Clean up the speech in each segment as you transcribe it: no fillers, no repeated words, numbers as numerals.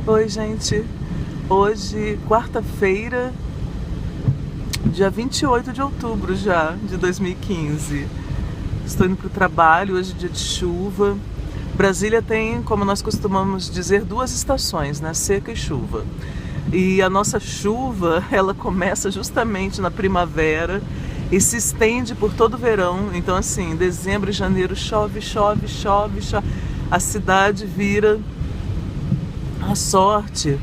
Oi, gente. Hoje, quarta-feira, dia 28 de outubro já, de 2015. Estou indo para o trabalho, hoje é dia de chuva. Brasília tem, como nós costumamos dizer, duas estações, né? Seca e chuva. E a nossa chuva, ela começa justamente na primavera e se estende por todo o verão. Então, assim, em dezembro e janeiro chove, chove, chove, chove. A cidade vira... A sorte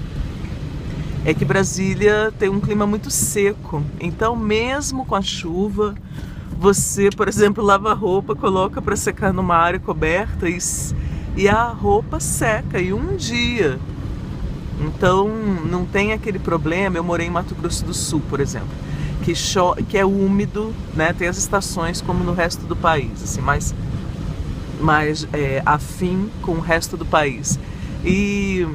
é que Brasília tem um clima muito seco. Então, mesmo com a chuva, você, por exemplo, lava a roupa, coloca para secar numa área coberta e a roupa seca em um dia. Então, não tem aquele problema. Eu morei em Mato Grosso do Sul, por exemplo, que é úmido, né? Tem as estações como no resto do país, assim, mais afim com o resto do país. E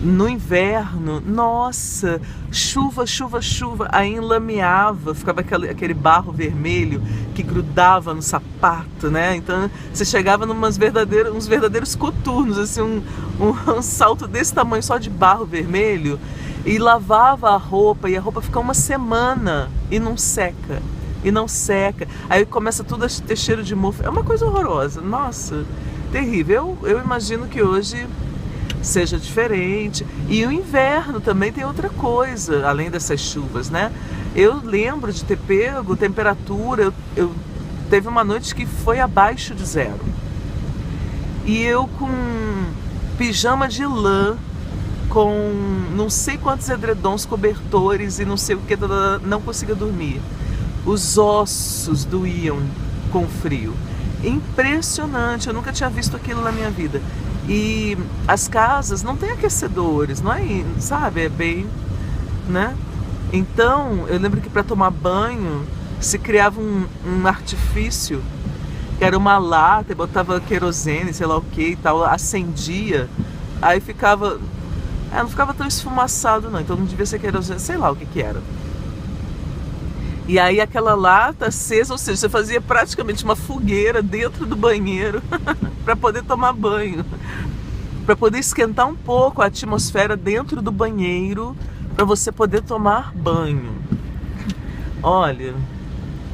no inverno, nossa, chuva, chuva, chuva, aí enlameava, ficava aquele barro vermelho que grudava no sapato, né? Então você chegava uns verdadeiros coturnos, assim, um salto desse tamanho só de barro vermelho, e lavava a roupa, e a roupa fica uma semana e não seca. E não seca, aí começa tudo a ter cheiro de mofo. É uma coisa horrorosa, nossa, terrível. Eu imagino que hoje seja diferente. E o inverno também tem outra coisa, além dessas chuvas, né? Eu lembro de ter pego temperatura, teve uma noite que foi abaixo de zero. E eu com pijama de lã, com não sei quantos edredons, cobertores e não sei o que, não conseguia dormir. Os ossos doíam com frio. Impressionante, eu nunca tinha visto aquilo na minha vida. E as casas não têm aquecedores, não é, sabe? É bem, né? Então, eu lembro que para tomar banho se criava um artifício, que era uma lata, botava querosene, sei lá o que e tal, acendia, aí ficava... não ficava tão esfumaçado não, então não devia ser querosene, sei lá o que era. E aí aquela lata acesa, ou seja, você fazia praticamente uma fogueira dentro do banheiro para poder tomar banho, para poder esquentar um pouco a atmosfera dentro do banheiro, para você poder tomar banho. Olha,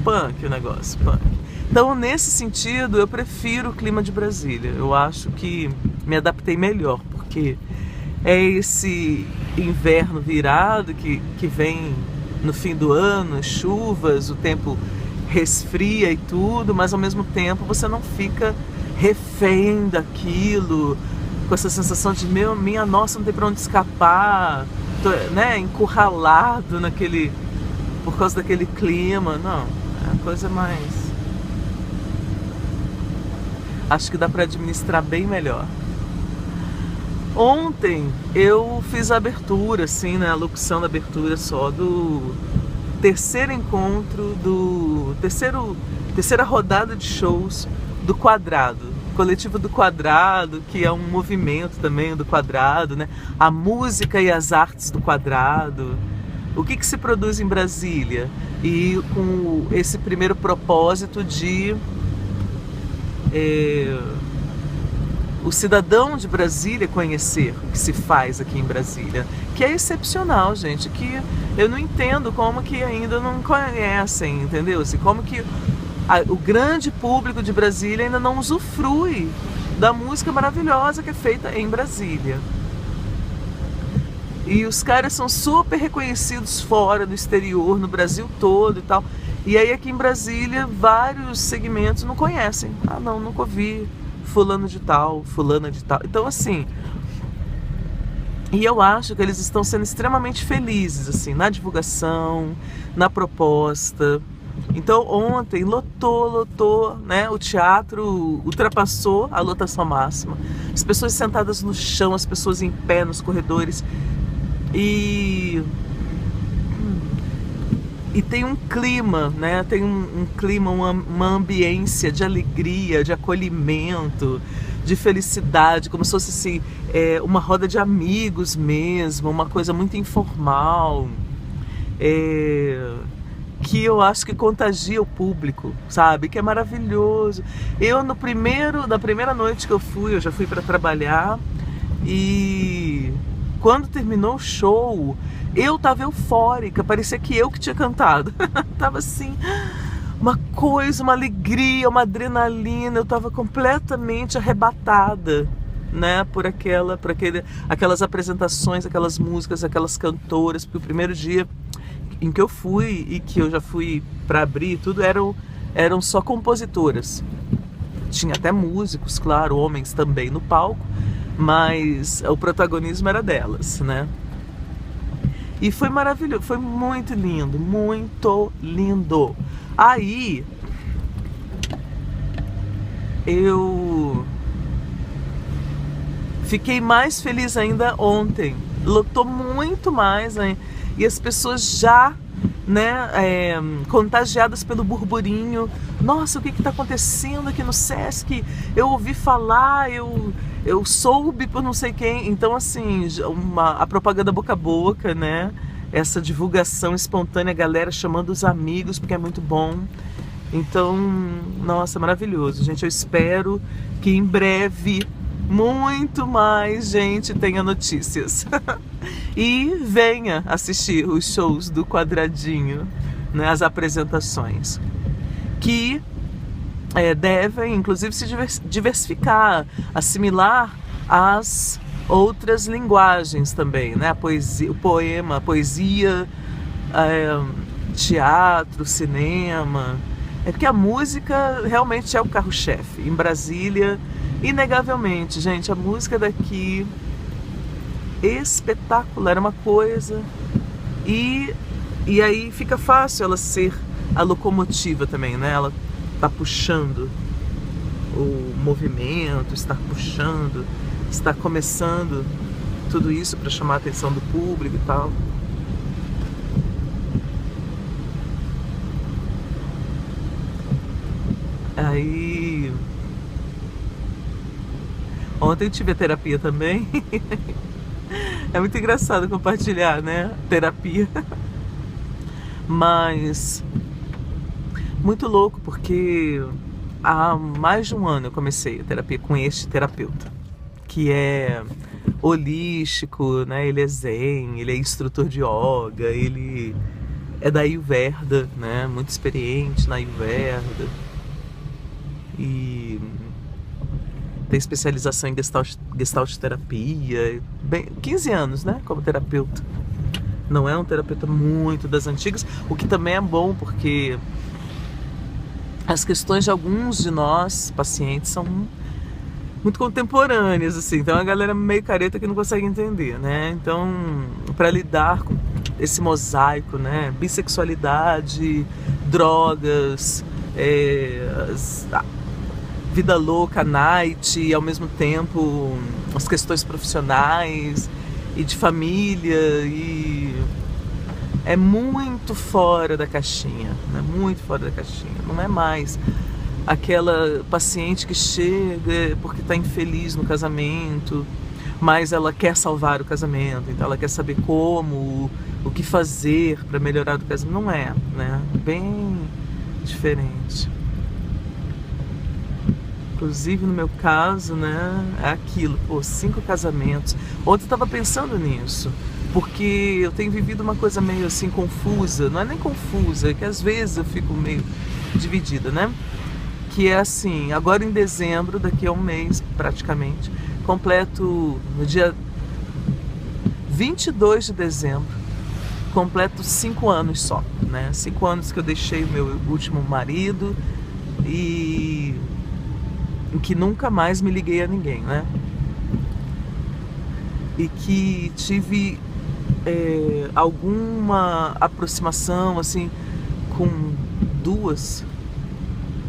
punk o negócio, punk. Então, nesse sentido, eu prefiro o clima de Brasília. Eu acho que me adaptei melhor, porque é esse inverno virado que vem no fim do ano, chuvas, o tempo resfria e tudo, mas ao mesmo tempo você não fica refém daquilo, com essa sensação de minha nossa, não tem pra onde escapar, tô, né, encurralado por causa daquele clima. Não, é uma coisa mais... Acho que dá pra administrar bem melhor. Ontem eu fiz a abertura, assim, né, a locução da abertura só do terceiro encontro, terceira rodada de shows do Quadrado, Coletivo do Quadrado, que é um movimento também do Quadrado, né, a música e as artes do Quadrado, o que se produz em Brasília, e com esse primeiro propósito de... o cidadão de Brasília conhecer o que se faz aqui em Brasília, que é excepcional, gente, que eu não entendo como que ainda não conhecem, entendeu? Assim, como que o grande público de Brasília ainda não usufrui da música maravilhosa que é feita em Brasília. E os caras são super reconhecidos fora, no exterior, no Brasil todo e tal. E aí aqui em Brasília, vários segmentos não conhecem. Ah, não, nunca ouvi fulano de tal, fulana de tal. Então, assim, e eu acho que eles estão sendo extremamente felizes, assim, na divulgação, na proposta. Então, ontem lotou, né? O teatro ultrapassou a lotação máxima. As pessoas sentadas no chão, as pessoas em pé nos corredores. E tem um clima, né? Tem um clima, uma ambiência de alegria, de acolhimento, de felicidade, como se fosse assim, uma roda de amigos mesmo, uma coisa muito informal, que eu acho que contagia o público, sabe? Que é maravilhoso. Eu na primeira noite que eu já fui para trabalhar, e quando terminou o show, eu tava eufórica, parecia que eu que tinha cantado. Tava assim, uma coisa, uma alegria, uma adrenalina, eu tava completamente arrebatada, né, por aquelas apresentações, aquelas músicas, aquelas cantoras, porque o primeiro dia em que eu fui e que eu já fui para abrir, tudo eram só compositoras. Tinha até músicos, claro, homens também no palco, mas o protagonismo era delas, né? E foi maravilhoso, foi muito lindo, muito lindo. Aí eu fiquei mais feliz ainda ontem. Lotou muito mais, né? E as pessoas já, né, contagiadas pelo burburinho. Nossa, o que está acontecendo aqui no Sesc? Eu ouvi falar, eu soube por não sei quem. Então, assim, a propaganda boca a boca, né? Essa divulgação espontânea, a galera chamando os amigos, porque é muito bom. Então, nossa, maravilhoso. Gente, eu espero que em breve muito mais gente tenha notícias e venha assistir os shows do Quadradinho, né, as apresentações, que devem inclusive se diversificar, assimilar as outras linguagens também, né, a poesia, o poema, a poesia, teatro, cinema. É porque a música realmente é o carro-chefe. Em Brasília, inegavelmente, gente, a música daqui espetacular, é uma coisa. E aí fica fácil ela ser a locomotiva também, né? Ela tá puxando o movimento, está puxando, está começando tudo isso para chamar a atenção do público e tal. Aí ontem eu tive a terapia também. É muito engraçado compartilhar, né? Terapia. Mas muito louco, porque há mais de um ano eu comecei a terapia com este terapeuta, que é holístico, né? Ele é zen, ele é instrutor de yoga, ele é da Ayurveda, né? Muito experiente na Ayurveda. E tem especialização em Gestalt terapia, 15 anos, né, como terapeuta. Não é um terapeuta muito das antigas, o que também é bom, porque as questões de alguns de nós, pacientes, são muito contemporâneas, assim. Então a galera meio careta que não consegue entender, né? Então, para lidar com esse mosaico, né, bissexualidade, drogas, vida louca, night, e ao mesmo tempo as questões profissionais e de família, e é muito fora da caixinha, né? Muito fora da caixinha. Não é mais aquela paciente que chega porque está infeliz no casamento, mas ela quer salvar o casamento, então ela quer saber como, o que fazer para melhorar o casamento. Não é, né? Bem diferente. Inclusive no meu caso, né, é aquilo, 5 casamentos. Ontem eu tava pensando nisso, porque eu tenho vivido uma coisa meio assim confusa, não é nem confusa, é que às vezes eu fico meio dividida, né? Que é assim, agora em dezembro, daqui a um mês praticamente, completo no dia 22 de dezembro, completo 5 anos só, né? 5 anos que eu deixei o meu último marido e em que nunca mais me liguei a ninguém, né? E que tive alguma aproximação, assim, com 2,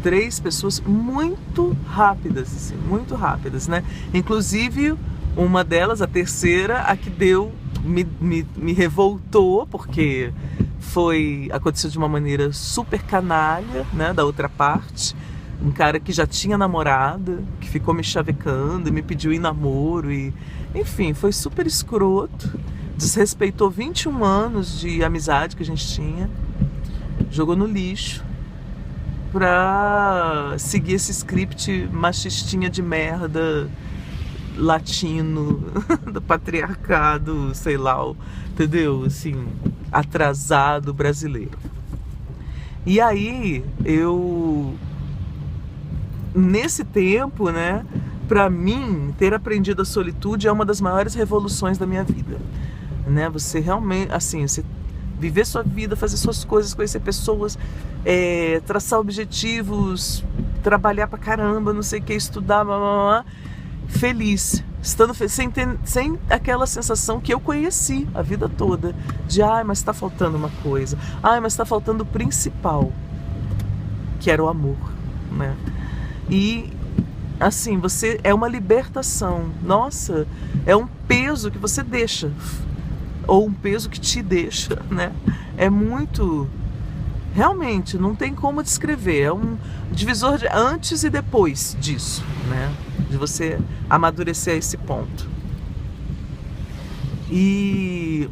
3 pessoas muito rápidas, assim, muito rápidas, né? Inclusive, uma delas, a terceira, a que me revoltou, porque aconteceu de uma maneira super canalha, né, da outra parte. Um cara que já tinha namorada, que ficou me chavecando, me pediu em namoro e... Enfim, foi super escroto, desrespeitou 21 anos de amizade que a gente tinha, jogou no lixo pra seguir esse script machistinha de merda latino, do patriarcado, sei lá, entendeu? Assim, atrasado brasileiro. E aí, nesse tempo, né, pra mim, ter aprendido a solitude é uma das maiores revoluções da minha vida, né? Você realmente, assim, você viver sua vida, fazer suas coisas, conhecer pessoas, traçar objetivos, trabalhar pra caramba, não sei o que, estudar, blá, blá, blá, feliz, estando sem aquela sensação que eu conheci a vida toda, de mas tá faltando uma coisa, mas tá faltando o principal, que era o amor, né? E assim, você é uma libertação, nossa, é um peso que você deixa, ou um peso que te deixa, né? É muito, realmente, não tem como descrever, é um divisor de antes e depois disso, né? De você amadurecer a esse ponto. E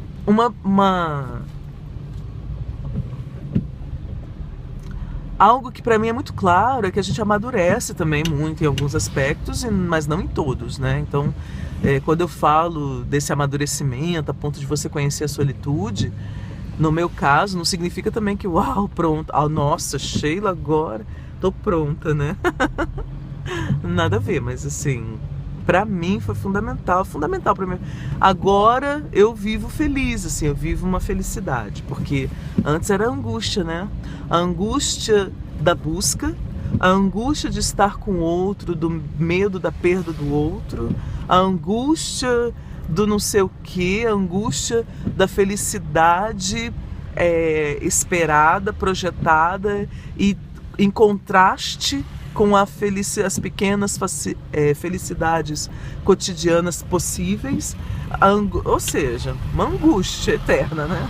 algo que pra mim é muito claro é que a gente amadurece também muito em alguns aspectos, mas não em todos, né? Então, quando eu falo desse amadurecimento a ponto de você conhecer a solitude, no meu caso, não significa também que, uau, pronto, nossa, Sheila, agora tô pronta, né? Nada a ver, mas assim, pra mim foi fundamental pra mim. Agora eu vivo feliz, assim, eu vivo uma felicidade, porque antes era a angústia, né? A angústia da busca, a angústia de estar com o outro, do medo da perda do outro, a angústia do não sei o que, a angústia da felicidade esperada, projetada, e em contraste com as pequenas felicidades cotidianas possíveis, ou seja, uma angústia eterna, né?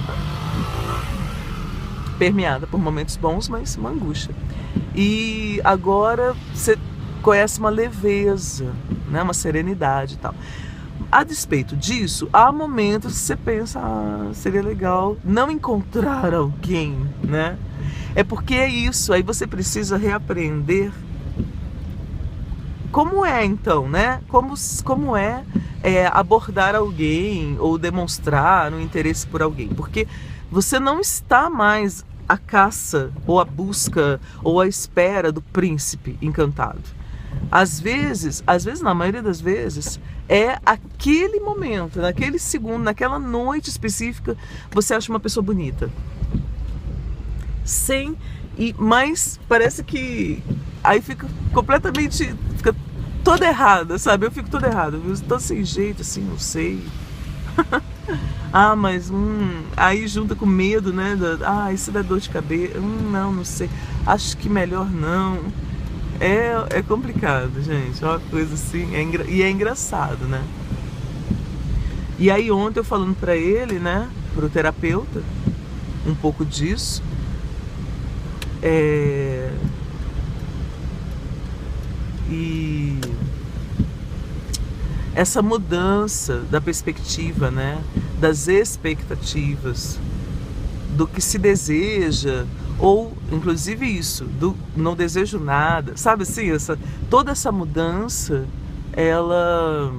Permeada por momentos bons, mas uma angústia. E agora você conhece uma leveza, né? Uma serenidade e tal. A despeito disso, há momentos que você pensa, seria legal não encontrar alguém, né? É porque é isso, aí você precisa reaprender como é então, né? Como é abordar alguém ou demonstrar um interesse por alguém. Porque você não está mais à caça, ou à busca, ou à espera do príncipe encantado. Às vezes, na maioria das vezes, é aquele momento, naquele segundo, naquela noite específica, você acha uma pessoa bonita. Mas parece que aí fica toda errada, sabe? Eu fico toda errada, eu tô sem jeito, assim, não sei. Mas aí junta com medo, né? Isso dá dor de cabeça. Não sei. Acho que melhor não. É complicado, gente. É uma coisa assim. E é engraçado, né? E aí ontem eu falando pra ele, né? Pro terapeuta, um pouco disso. E essa mudança da perspectiva, né? Das expectativas, do que se deseja, ou inclusive isso, do não desejo nada, sabe assim, toda essa mudança, ela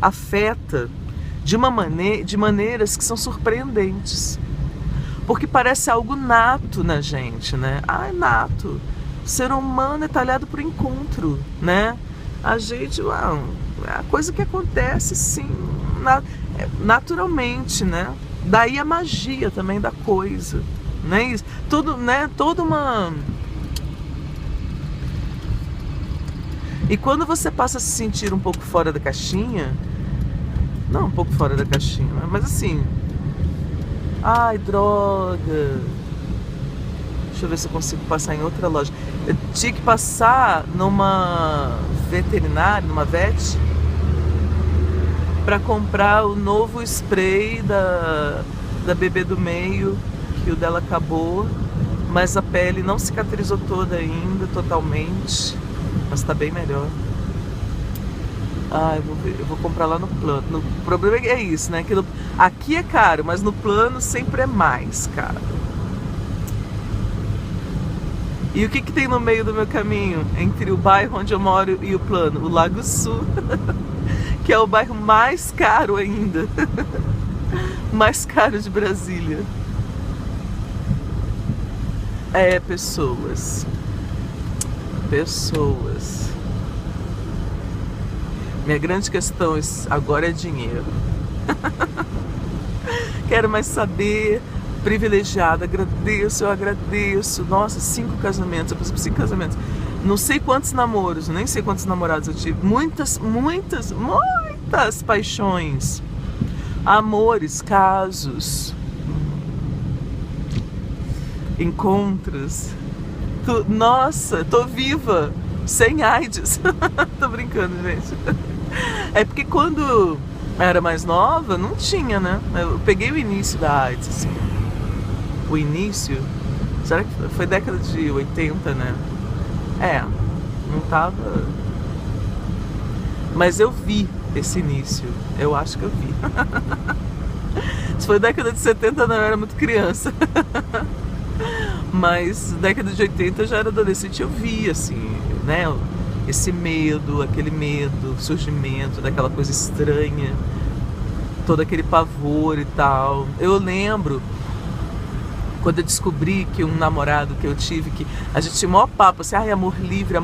afeta de maneiras que são surpreendentes, porque parece algo nato na gente, né? É nato. O ser humano é talhado para o encontro, né? A gente, é a coisa que acontece, sim, naturalmente, né? Daí a magia também da coisa, né? Isso, tudo, né? Toda uma... E quando você passa a se sentir um pouco fora da caixinha, não um pouco fora da caixinha, mas assim, droga, deixa eu ver se eu consigo passar em outra loja. Eu tinha que passar numa veterinária, numa vet, para comprar o novo spray da bebê do meio, que o dela acabou, mas a pele não cicatrizou toda ainda, totalmente, mas tá bem melhor. Eu vou comprar lá no plano. O problema é isso, né? Aqui é caro, mas no plano sempre é mais caro. E o que tem no meio do meu caminho? Entre o bairro onde eu moro e o plano? O Lago Sul, que é o bairro mais caro ainda. Mais caro de Brasília. É, pessoas. Minha grande questão agora é dinheiro. Quero mais saber. Privilegiada, eu agradeço. Nossa, 5 casamentos, eu passei por 5 casamentos. Não sei quantos namoros, nem sei quantos namorados eu tive. Muitas paixões. Amores, casos. Encontros. Nossa, tô viva. Sem AIDS. Tô brincando, gente. É porque quando eu era mais nova, não tinha, né? Eu peguei o início da AIDS, assim. O início, será que foi década de 80, né? Não tava... Mas eu vi esse início, eu acho que eu vi. Se foi década de 70, não, eu era muito criança. Mas década de 80 eu já era adolescente, eu vi, assim, né? Esse medo, aquele medo, surgimento daquela coisa estranha, todo aquele pavor e tal. Eu lembro quando eu descobri que um namorado que eu tive, que a gente tinha o maior papo, assim, ai, amor livre,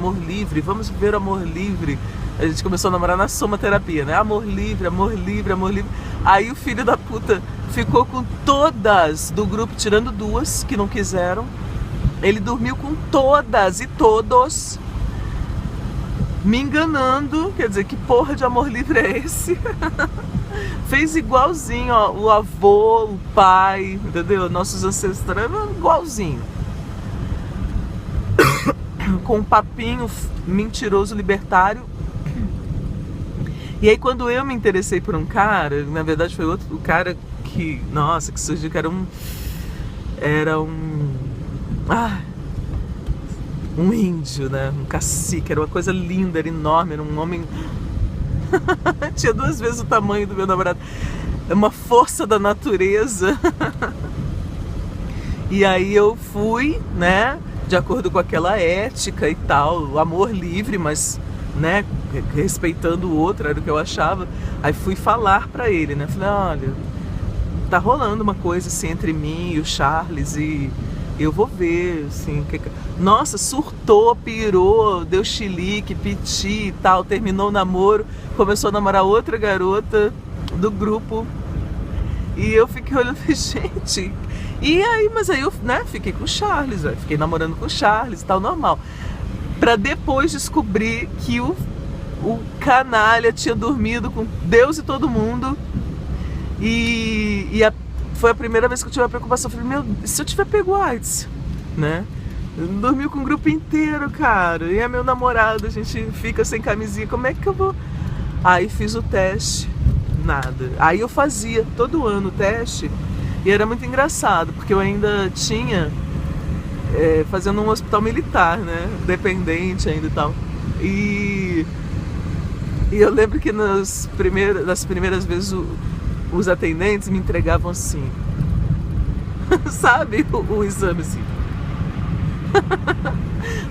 vamos viver o amor livre. A gente começou a namorar na somaterapia, né? Amor livre, amor livre, amor livre. Aí o filho da puta ficou com todas do grupo, tirando 2 que não quiseram. Ele dormiu com todas e todos, me enganando. Quer dizer, que porra de amor livre é esse? Fez igualzinho, ó, o avô, o pai, entendeu? Nossos ancestrais, igualzinho. Com um papinho mentiroso, libertário. E aí quando eu me interessei por um cara, na verdade foi outro cara que, nossa, que surgiu, que era um índio, né? Um cacique, era uma coisa linda, era enorme, era um homem... Tinha 2 vezes o tamanho do meu namorado. É uma força da natureza. E aí eu fui, né? De acordo com aquela ética e tal, o amor livre, mas, né? Respeitando o outro, era o que eu achava. Aí fui falar pra ele, né? Falei, olha, tá rolando uma coisa assim entre mim e o Charles e eu vou ver, assim... Nossa, surtou, pirou, deu chilique, piti e tal, terminou o namoro, começou a namorar outra garota do grupo. E eu fiquei olhando, gente... E aí, mas aí eu, né, fiquei com o Charles, fiquei namorando com o Charles e tal, normal. Pra depois descobrir que o canalha tinha dormido com Deus e todo mundo. Foi a primeira vez que eu tive a preocupação. Eu falei, meu, se eu tiver pego AIDS, né? Dormiu com o grupo inteiro, cara. E é meu namorado, a gente fica sem camisinha. Como é que eu vou? Aí fiz o teste, nada. Aí eu fazia todo ano o teste. E era muito engraçado, porque eu ainda tinha... fazendo um hospital militar, né? Dependente ainda e tal. E eu lembro que nas primeiras vezes os atendentes me entregavam assim, sabe, o exame assim,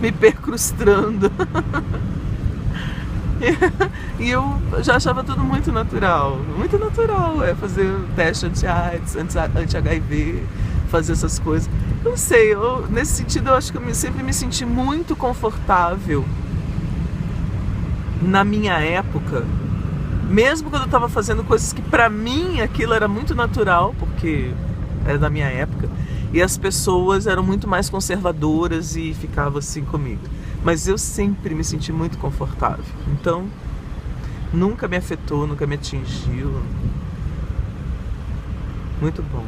me percrustrando. E eu já achava tudo muito natural, fazer teste anti-AIDS, anti-HIV, fazer essas coisas. Não sei, nesse sentido eu acho que eu sempre me senti muito confortável na minha época, mesmo quando eu estava fazendo coisas que pra mim aquilo era muito natural, porque era da minha época, e as pessoas eram muito mais conservadoras e ficavam assim comigo. Mas eu sempre me senti muito confortável, então nunca me afetou, nunca me atingiu. Muito bom.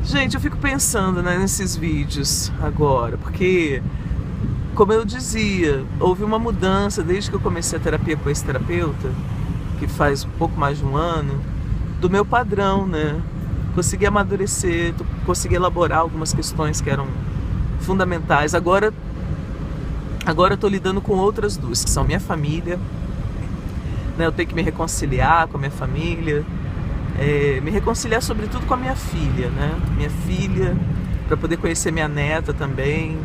Gente, eu fico pensando, né, nesses vídeos agora, porque, como eu dizia, houve uma mudança desde que eu comecei a terapia com esse terapeuta, que faz um pouco mais de um ano, do meu padrão, né? Consegui amadurecer, consegui elaborar algumas questões que eram fundamentais. Agora eu tô lidando com outras 2, que são minha família, né? Eu tenho que me reconciliar com a minha família, me reconciliar sobretudo com a minha filha, né? Minha filha, para poder conhecer minha neta também.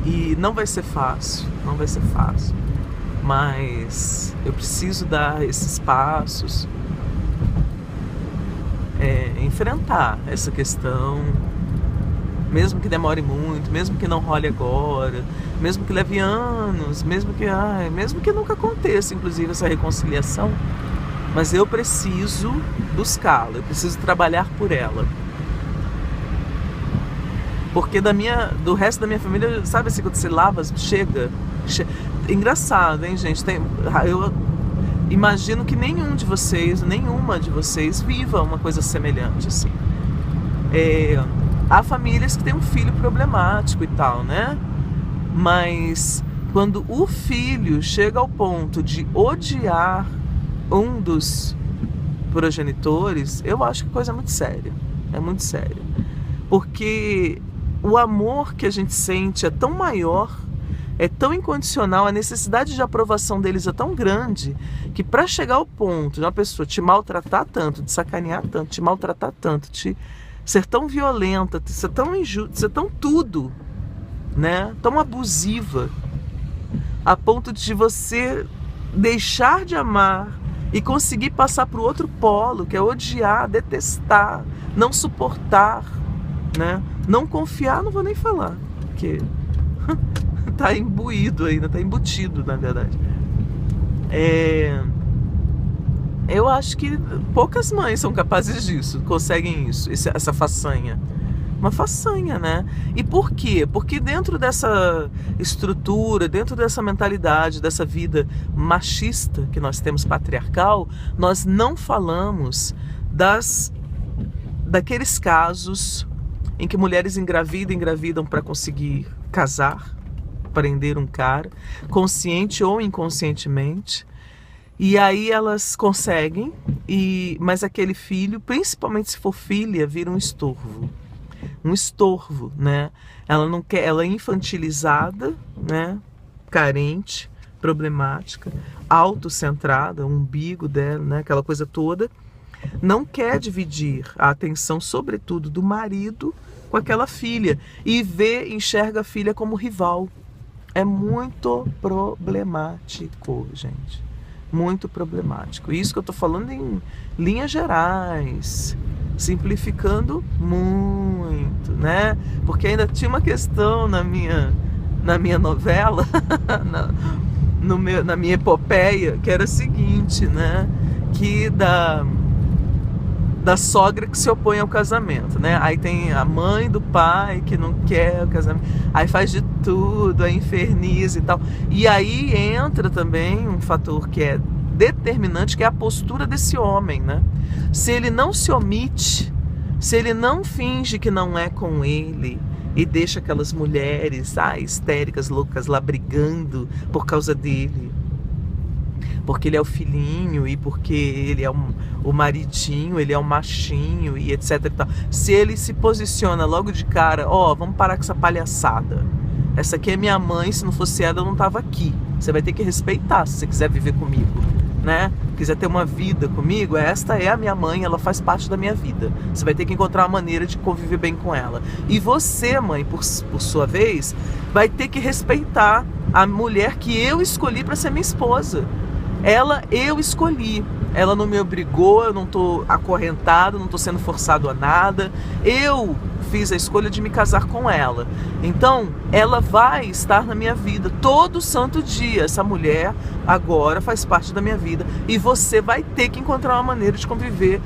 E não vai ser fácil, não vai ser fácil. Mas eu preciso dar esses passos, enfrentar essa questão, mesmo que demore muito, mesmo que não role agora, mesmo que leve anos, mesmo que nunca aconteça, inclusive, essa reconciliação. Mas eu preciso buscá-la, eu preciso trabalhar por ela. Porque do resto da minha família, sabe assim, quando você lava, chega. Engraçado, hein, gente? Eu imagino que nenhuma de vocês viva uma coisa semelhante, assim. Há famílias que têm um filho problemático e tal, né? Mas quando o filho chega ao ponto de odiar um dos progenitores, eu acho que a coisa é muito séria. É muito séria. Porque o amor que a gente sente é tão maior, é tão incondicional, a necessidade de aprovação deles é tão grande, que para chegar ao ponto de uma pessoa te maltratar tanto, te sacanear tanto, te maltratar tanto, ser tão violenta, ser tão injusta, ser tão tudo, né? Tão abusiva, a ponto de você deixar de amar e conseguir passar para o outro polo, que é odiar, detestar, não suportar, né? Não confiar, não vou nem falar, porque tá imbuído ainda, tá embutido, na verdade. Eu acho que poucas mães são capazes disso, conseguem isso, essa façanha. Uma façanha, né? E por quê? Porque dentro dessa estrutura, dentro dessa mentalidade, dessa vida machista que nós temos, patriarcal, nós não falamos daqueles casos em que mulheres engravidam para conseguir casar, prender um cara, consciente ou inconscientemente, e aí elas conseguem, mas aquele filho, principalmente se for filha, vira um estorvo, né? Ela não quer, ela é infantilizada, né? Carente, problemática, autocentrada, o umbigo dela, né? Aquela coisa toda, não quer dividir a atenção, sobretudo do marido, com aquela filha, e enxerga a filha como rival. É muito problemático, gente. Muito problemático. Isso que eu tô falando em linhas gerais, simplificando muito, né? Porque ainda tinha uma questão na minha novela, na minha epopeia, que era a seguinte, né? Que da sogra que se opõe ao casamento, né? Aí tem a mãe do pai que não quer o casamento, aí faz de tudo, aí inferniza e tal. E aí entra também um fator que é determinante, que é a postura desse homem, né? Se ele não se omite, se ele não finge que não é com ele e deixa aquelas mulheres histéricas, loucas lá brigando por causa dele, porque ele é o filhinho e porque ele é o maridinho, ele é o machinho e etc e tal. Se ele se posiciona logo de cara, vamos parar com essa palhaçada. Essa aqui é minha mãe, se não fosse ela eu não tava aqui. Você vai ter que respeitar se você quiser viver comigo, né? Quiser ter uma vida comigo, esta é a minha mãe, ela faz parte da minha vida. Você vai ter que encontrar uma maneira de conviver bem com ela. E você, mãe, por sua vez, vai ter que respeitar a mulher que eu escolhi para ser minha esposa. Eu escolhi, ela não me obrigou, eu não estou acorrentado, não estou sendo forçado a nada, eu fiz a escolha de me casar com ela. Então, ela vai estar na minha vida todo santo dia. Essa mulher agora faz parte da minha vida e você vai ter que encontrar uma maneira de conviver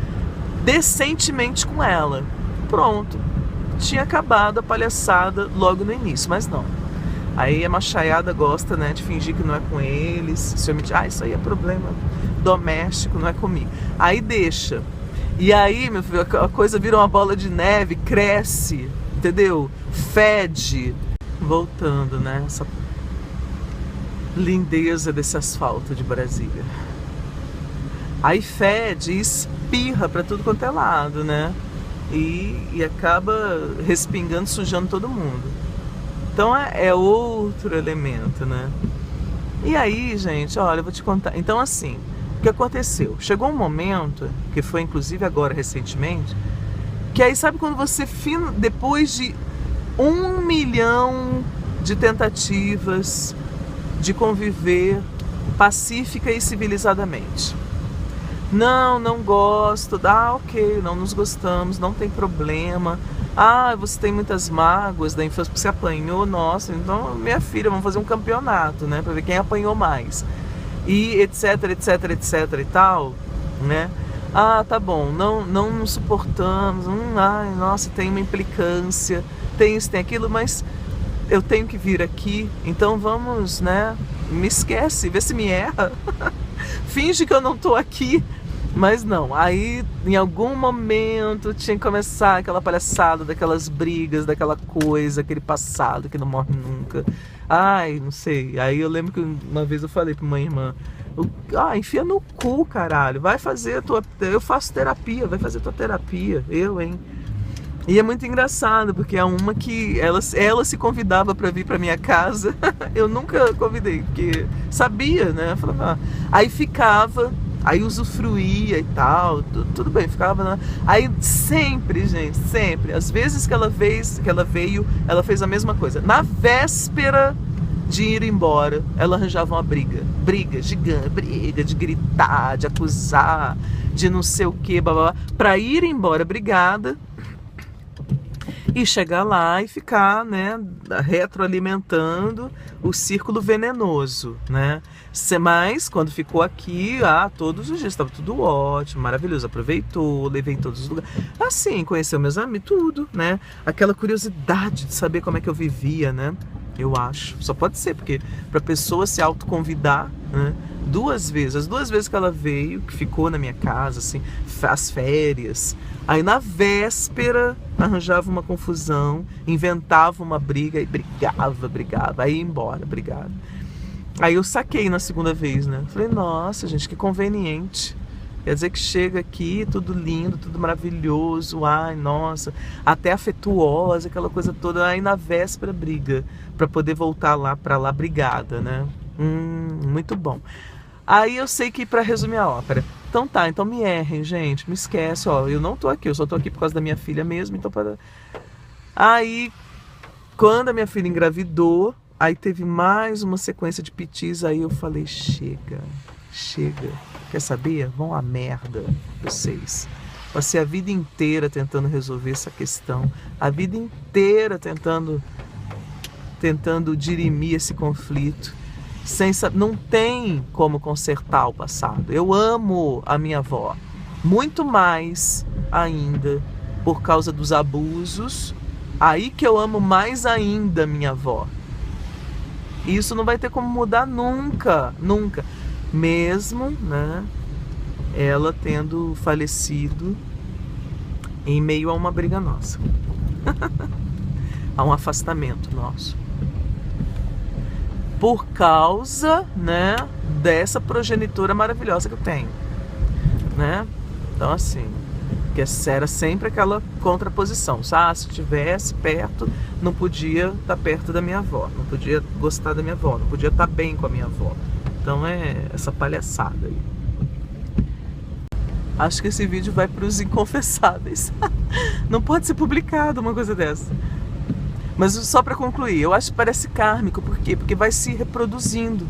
decentemente com ela. Pronto, tinha acabado a palhaçada logo no início, mas não. Aí a machaiada gosta, né, de fingir que não é com eles, se omitir, isso aí é problema doméstico, não é comigo. Aí deixa. E aí, meu filho, a coisa vira uma bola de neve, cresce, entendeu? Fede. Voltando, né, essa lindeza desse asfalto de Brasília. Aí fede e espirra pra tudo quanto é lado, né? E acaba respingando, sujando todo mundo. Então é outro elemento, né? E aí, gente, olha, eu vou te contar. Então, assim, o que aconteceu? Chegou um momento, que foi inclusive agora recentemente, que aí sabe quando você, depois de 1 milhão de tentativas de conviver pacífica e civilizadamente. Não gosto, ok, não nos gostamos, não tem problema. Você tem muitas mágoas da infância porque você apanhou, nossa, então minha filha, vamos fazer um campeonato, né, pra ver quem apanhou mais. E etc e tal, né? Tá bom, não nos suportamos, nossa, tem uma implicância, tem isso, tem aquilo, mas eu tenho que vir aqui, então vamos, né, me esquece, vê se me erra, finge que eu não tô aqui. Mas não, aí em algum momento tinha que começar aquela palhaçada, daquelas brigas, daquela coisa, aquele passado que não morre nunca. Não sei. Aí eu lembro que uma vez eu falei pra uma irmã, enfia no cu, caralho, vai fazer eu faço terapia, vai fazer tua terapia, hein? E é muito engraçado, porque é uma que ela se convidava pra vir pra minha casa, eu nunca convidei, porque sabia, né? Eu falava, aí ficava... Aí usufruía e tal, tudo bem, ficava, né? Aí sempre, gente, sempre, às vezes que ela veio, ela fez a mesma coisa. Na véspera de ir embora, ela arranjava uma briga gigante, briga de gritar, de acusar, de não sei o que, blá, blá, blá, pra ir embora brigada e chegar lá e ficar, né, retroalimentando o círculo venenoso, né? Mas quando ficou aqui, todos os dias estava tudo ótimo, maravilhoso, aproveitou, levei em todos os lugares, assim, conheceu meus amigos, tudo, né? Aquela curiosidade de saber como é que eu vivia, né? Eu acho, só pode ser, porque pra pessoa se autoconvidar, né? As duas vezes que ela veio, que ficou na minha casa, assim, as férias, aí na véspera arranjava uma confusão, inventava uma briga e brigava, aí ia embora, brigava. Aí eu saquei na segunda vez, né? Falei, nossa, gente, que conveniente. Quer dizer que chega aqui, tudo lindo, tudo maravilhoso, nossa, até afetuosa, aquela coisa toda, aí na véspera briga, pra poder voltar lá pra lá brigada, né? Muito bom. Aí eu sei que, pra resumir a ópera, então me errem, gente, me esquece, eu não tô aqui, eu só tô aqui por causa da minha filha mesmo, então para... Aí, quando a minha filha engravidou, aí teve mais uma sequência de pitis, aí eu falei, chega, quer saber? Vão à merda, vocês. Passei a vida inteira tentando resolver essa questão, a vida inteira tentando dirimir esse conflito, não tem como consertar o passado. Eu amo a minha avó, muito mais ainda por causa dos abusos, aí que eu amo mais ainda minha avó. Isso não vai ter como mudar nunca, mesmo, né, ela tendo falecido em meio a uma briga nossa, a um afastamento nosso, por causa, né, dessa progenitora maravilhosa que eu tenho, né? Então assim, que era sempre aquela contraposição, se estivesse perto, não podia estar perto da minha avó, não podia gostar da minha avó, não podia estar bem com a minha avó. Então é essa palhaçada aí. Acho que esse vídeo vai para os inconfessáveis. Não pode ser publicado uma coisa dessa. Mas só para concluir, eu acho que parece kármico. Por quê? Porque vai se reproduzindo.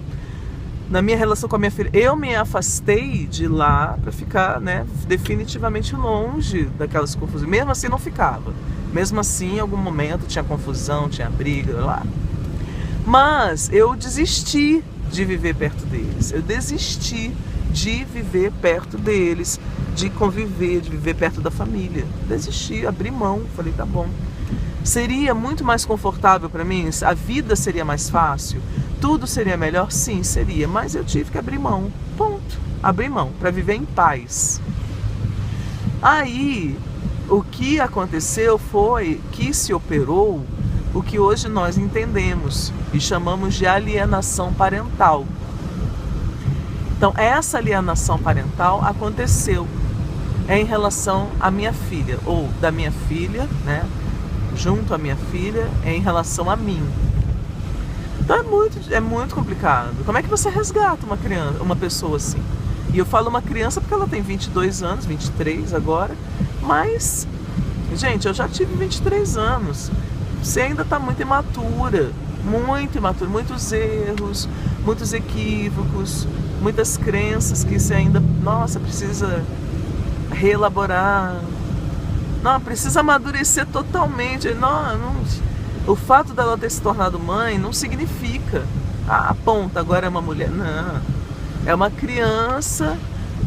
Na minha relação com a minha filha, eu me afastei de lá para ficar, né, definitivamente longe daquelas confusões. Mesmo assim não ficava. Mesmo assim, em algum momento tinha confusão, tinha briga, lá. Mas eu desisti de viver perto deles. Eu desisti de viver perto deles, de conviver, de viver perto da família. Desisti, abri mão, falei, tá bom. Seria muito mais confortável para mim? A vida seria mais fácil? Tudo seria melhor? Sim, seria. Mas eu tive que abrir mão. Ponto. Abrir mão para viver em paz. Aí, o que aconteceu foi que se operou o que hoje nós entendemos e chamamos de alienação parental. Então, essa alienação parental aconteceu em relação à minha filha, ou da minha filha, né, junto à minha filha, em relação a mim. Então é muito complicado. Como é que você resgata uma criança, uma pessoa assim? E eu falo uma criança porque ela tem 22 anos, 23 agora, mas, gente, eu já tive 23 anos. Você ainda está muito imatura. muito imaturo, muitos erros, muitos equívocos, muitas crenças que você ainda, nossa, precisa reelaborar. Não, precisa amadurecer totalmente. O fato dela ter se tornado mãe não significa, ponta, agora é uma mulher. Não, é uma criança,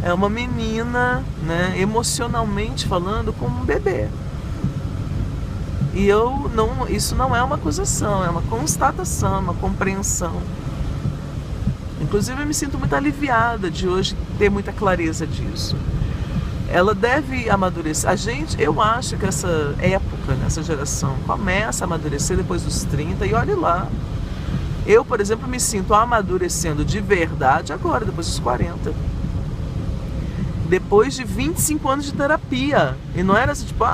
é uma menina, né, emocionalmente falando, como um bebê. E isso não é uma acusação, é uma constatação, uma compreensão. Inclusive eu me sinto muito aliviada de hoje ter muita clareza disso. Ela deve amadurecer. Eu acho que essa época, essa geração, começa a amadurecer depois dos 30 e olhe lá. Eu, por exemplo, me sinto amadurecendo de verdade agora, depois dos 40. Depois de 25 anos de terapia. E não era assim, tipo,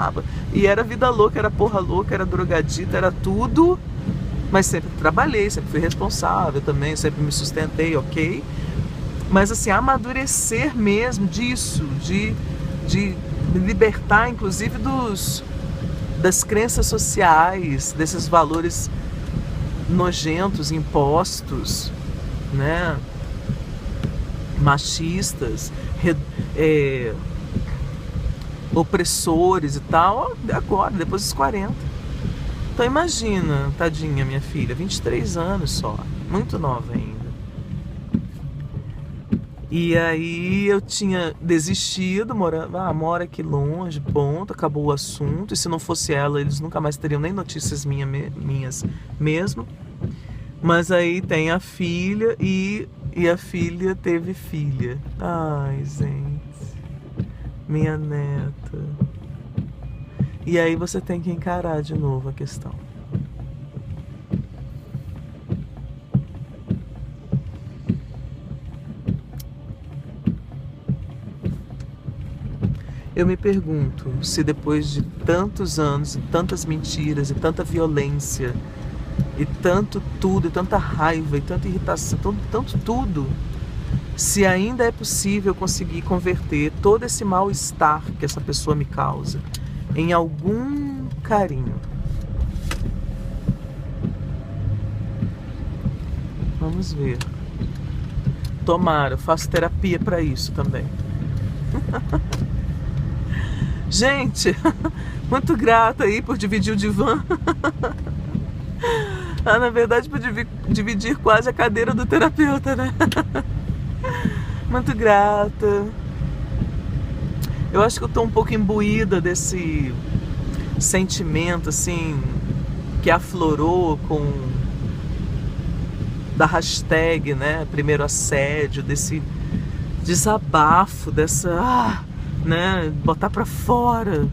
e era vida louca, era porra louca, era drogadita, era tudo. Mas sempre trabalhei, sempre fui responsável também, sempre me sustentei, ok? Mas assim, amadurecer mesmo disso, de me libertar, inclusive, das crenças sociais, desses valores nojentos, impostos, né? Machistas, opressores e tal, agora, depois dos 40. Então imagina, tadinha minha filha, 23 anos só, muito nova ainda. E aí eu tinha desistido, mora aqui longe, ponto, acabou o assunto. E se não fosse ela, eles nunca mais teriam nem notícias minhas mesmo. Mas aí tem a filha e a filha teve filha. Ai, gente, minha neta. E aí você tem que encarar de novo a questão. Eu me pergunto se depois de tantos anos, e tantas mentiras, e tanta violência, e tanto tudo, e tanta raiva, e tanta irritação, tanto tudo, se ainda é possível conseguir converter todo esse mal-estar que essa pessoa me causa em algum carinho. Vamos ver. Tomara, eu faço terapia para isso também. Gente, muito grata aí por dividir o divã. Na verdade, por dividir quase a cadeira do terapeuta, né? Muito grata. Eu acho que eu tô um pouco imbuída desse sentimento, assim, que aflorou da hashtag, né? Primeiro assédio, desse desabafo, né? Botar pra fora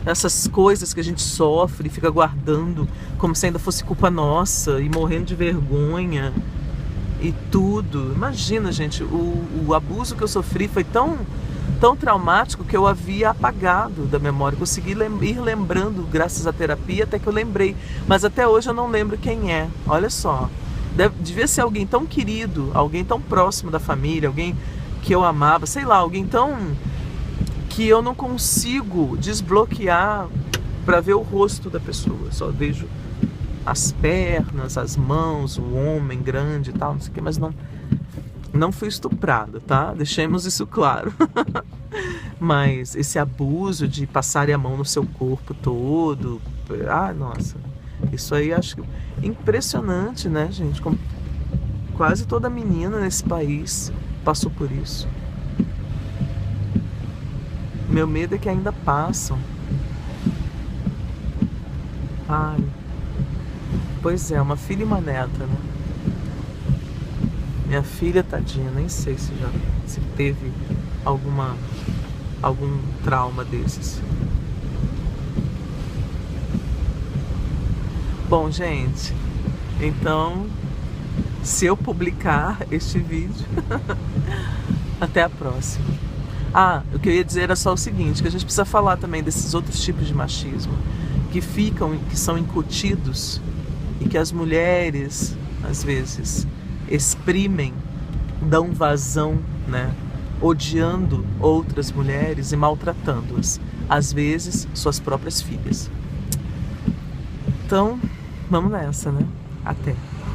essas coisas que a gente sofre e fica guardando como se ainda fosse culpa nossa e morrendo de vergonha e tudo. Imagina, gente, o abuso que eu sofri foi tão traumático que eu havia apagado da memória. Consegui ir lembrando graças à terapia até que eu lembrei, mas até hoje eu não lembro quem é. Olha só, devia ser alguém tão querido, alguém tão próximo da família, alguém que eu amava, sei lá, alguém tão que eu não consigo desbloquear para ver o rosto da pessoa. Só vejo as pernas, as mãos, o homem grande e tal, não sei o que, mas não fui estuprada, tá? Deixemos isso claro. Mas esse abuso de passarem a mão no seu corpo todo, nossa, isso aí acho impressionante, né, gente? Como quase toda menina nesse país passou por isso. Meu medo é que ainda passam. Ai, pois é, uma filha e uma neta, né? Minha filha, tadinha, nem sei se teve algum trauma desses. Bom, gente, então, se eu publicar este vídeo, até a próxima. O que eu ia dizer era só o seguinte, que a gente precisa falar também desses outros tipos de machismo que são incutidos e que as mulheres, às vezes, exprimem, dão vazão, né? Odiando outras mulheres e maltratando-as, às vezes suas próprias filhas. Então, vamos nessa, né? Até!